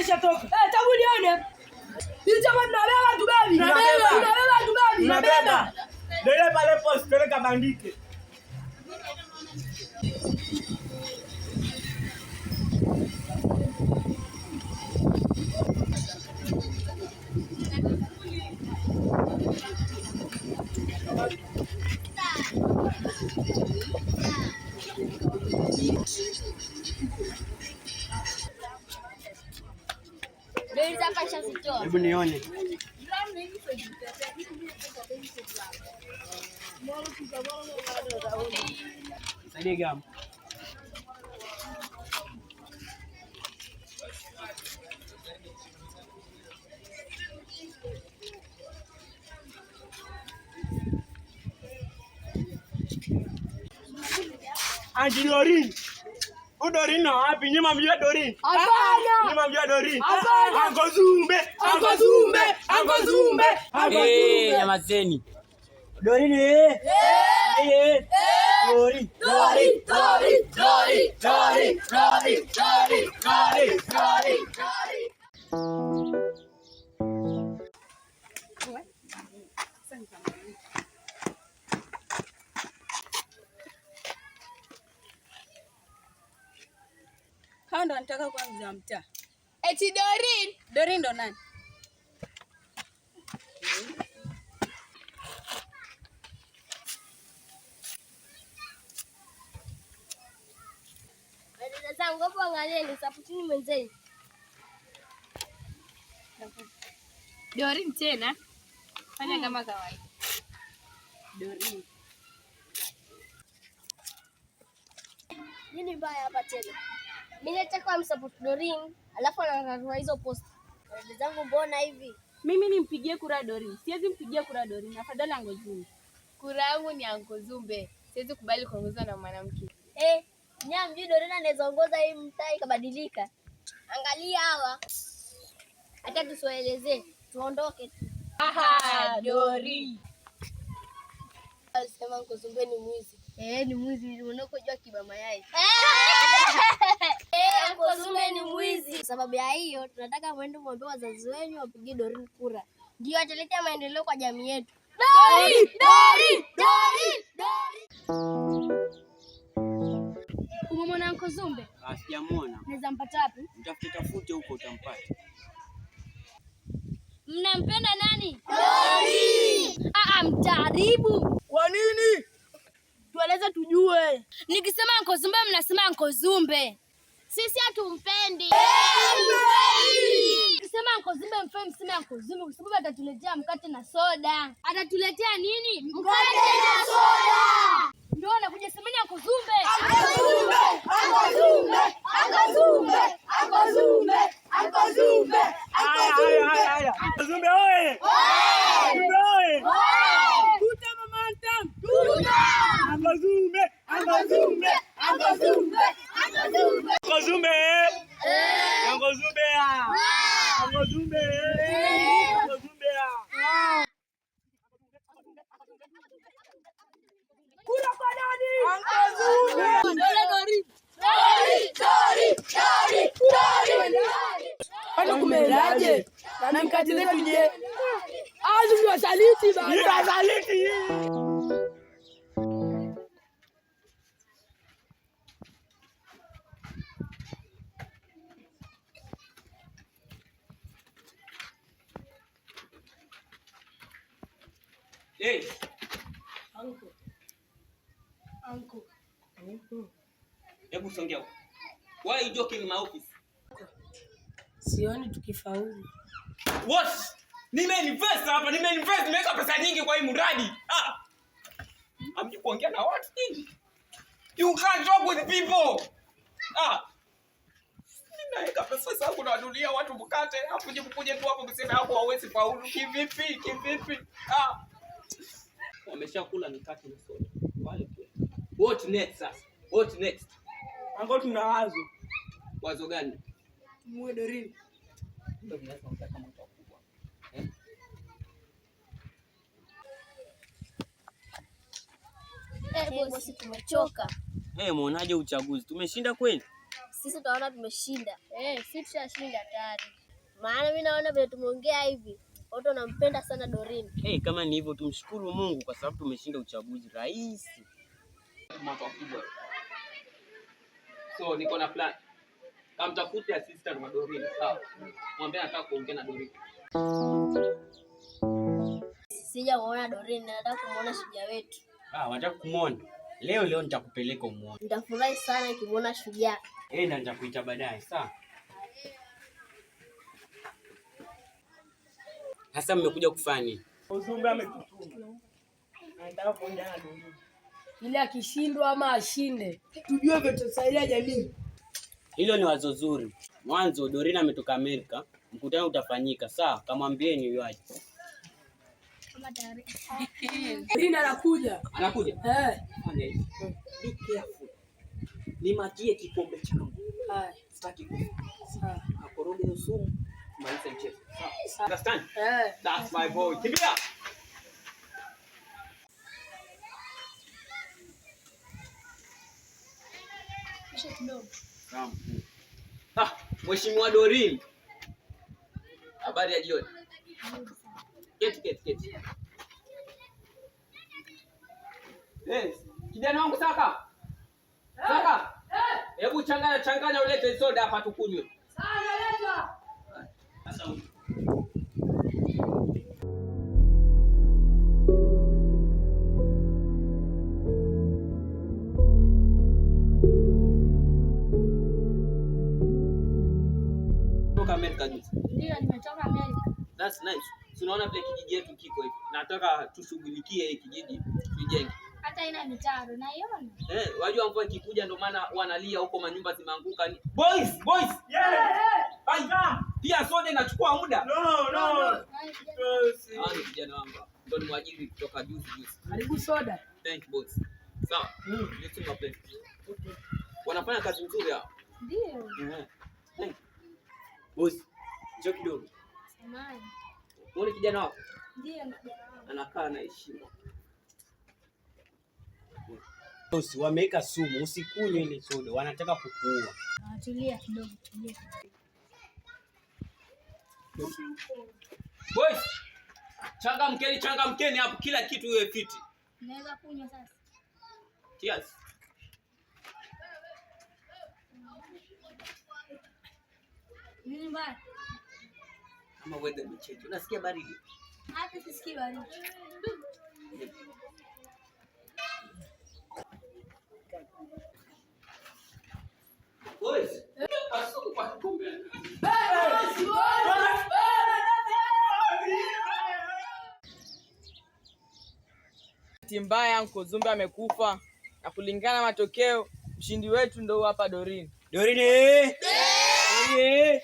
ishatoka. Tabu nione. Hizi jamaa tunabeba tu baby. Tunabeba tu baby. Tunabeba. Ndio pale post peleka bandike. Hebu nione. Saidie gam. Anti Dorin. Dorin na wapi? Nyima mjua Dorin. Hapana. Nyima mjua Dorin. Hapana. Anko Zumbe. Nyamazeni. Dorin Dorin. Hao ndo anataka kuanza mtaa. Eti Dorin. Dorin ndo nani? Sasa ngopo angalieni saputini mwenzeni. Dorin tena. Fanya kama kawaida. Dorin. Nini mbaya hapa tena? Mimi nataka msupport Dorin, alafu anararua hizo post. Dada zangu mbona hivi? Mimi nimpigie kura Dorin. Siwezi mpigia kura Dorin. Afadhali Anko Zumbe. Kura yangu ni Anko Zumbe. Siwezi kubali kuongozwa na mwanamke. Mjui Dorin anaweza ongoza hii mtaa ikabadilika. Angalia hawa. Hata tusiwaelezee, tuondoke tu. Dorin. Alisema Anko Zumbe ni mwizi. Ni mwizi, unakojua kiba mayai. Anko Zumbe ni mwizi. Sababu ya hiyo tunataka mwende mwambie wazazi wenu wapigie Dorin kura. Ndio ataleta maendeleo kwa jamii yetu. Dorin! Umemwona Anko Zumbe? Sijamuona. Naweza mpata wapi? Tafute huko utampata. Mnampenda nani? Dorin! Mtaribu. Kwa nini? Tueleze tujue. Nikisema Anko Zumbe mnasema Anko Zumbe. Sisi hatumpendi. Nikisema Anko Zumbe mseme Anko Zumbe kwa sababu atatuletea mkate na soda. Atatuletea nini? Mkate na soda. Ndio anakuja semeni Anko Zumbe. Zumbe oye. Tuta mama Antam. Anko Zumbe. Kura kwa nani? Anko Zumbe. Kwani kumeendaje? Na mkate zetu je? Zumbe wasaliti bana. Wasaliti. Hey. Anko. Hebu songea. Why you joking in my office? Sioni tukifaulu. What? Nimeinvest hapa, nimeweka pesa nyingi kwa hii mradi. Hamji kuongea na watu nini? You can't talk with people. Ninaweka pesa zangu na dunia watu mkate, hapo kuje tu hapo mseme hapo hawezi faulu. Kivipi? Wameshakula mikate na soda. Wale tu. What next sasa? What next? Anko tuna wazo. Wazo gani? Mwe Dorin. Ndio tunaweza kutaka moto kubwa. Bosi tumechoka. Muonaje uchaguzi? Tumeshinda kweli? sisi tunaona tumeshinda. Sisi tushashinda tayari. Maana mimi naona vile tumeongea hivi, watu wanampenda sana Doreen. Kama ni hivyo tumshukuru Mungu kwa sababu tumeshinda uchaguzi rais. Mwaka kubwa. So niko na plan. Kamtafute assistant wa Doreen, sawa? Mwambie nataka kuongea na Doreen. Sija muona Doreen, nataka kumuona shujaa wetu. Wataka kumuona? Leo nitakupeleka umuone. Nitafurahi sana nikimuona shujaa. Na nitakuita baadaye, sawa? Sasa mmekuja kufanya nini? Uzumbe ametutuma. Anataka kuongea na Doreen. Ili akishindwa ama ashinde, tujue vile tutasaidia jamii. Hilo ni wazo zuri. Mwanzo Doreen ametoka Amerika, mkutano utafanyika, sawa? Kamwambieni huyo aje. Kama tayari. Doreen anakuja. Anakuja? Fanya hivi. Be careful. Nimakie kikombe changu. Sitaki kufa. Akoroge hiyo sumu, maliza mchezo. Sawa? Understand? That's my boy. Kimbia. Mheshimiwa Doreen. Habari ya jioni. Keti. Kijana wangu Saka. Saka. Hebu changanya ulete soda hapa tukunywe. Sawa, naleta. Sasa Amerika juzi. Ndio nimetoka Amerika. That's nice. Tunaona vile kijiji yetu kiko hivi. Nataka tushughulikie hiki kijiji tujenge. Hata ina mitaro naiona. Wajua mvua ikikuja ndio maana wanalia huko manyumba zimeanguka ni. Boys. Pia soda inachukua muda. No. Ni kijana wangu. Ndio ni mwajiri kutoka juzi. Karibu soda. Thank you boys. Sawa. Let's go play. Wanafanya kazi nzuri hao. Ndio. Boss, njoo kidogo. Samahani. Wewe kijana wako? Ndio kijana wangu. Anakaa na heshima. Boss, wameweka sumu, usikunywe ile soda, wanataka kukuua. Tulia kidogo, tulia. Boys, changamkeni hapo, kila kitu iwe fiti. Naweza kunywa sasa? Cheers. Nini bwana? Kama wewe mchecho, unasikia baridi? Hata sisikii baridi. Boys, asuku kwa kumbe. Timu mbaya Uncle Zumbe amekufa na kulingana na matokeo mshindi wetu ndio hapa Doreen. Doreen! Doreen!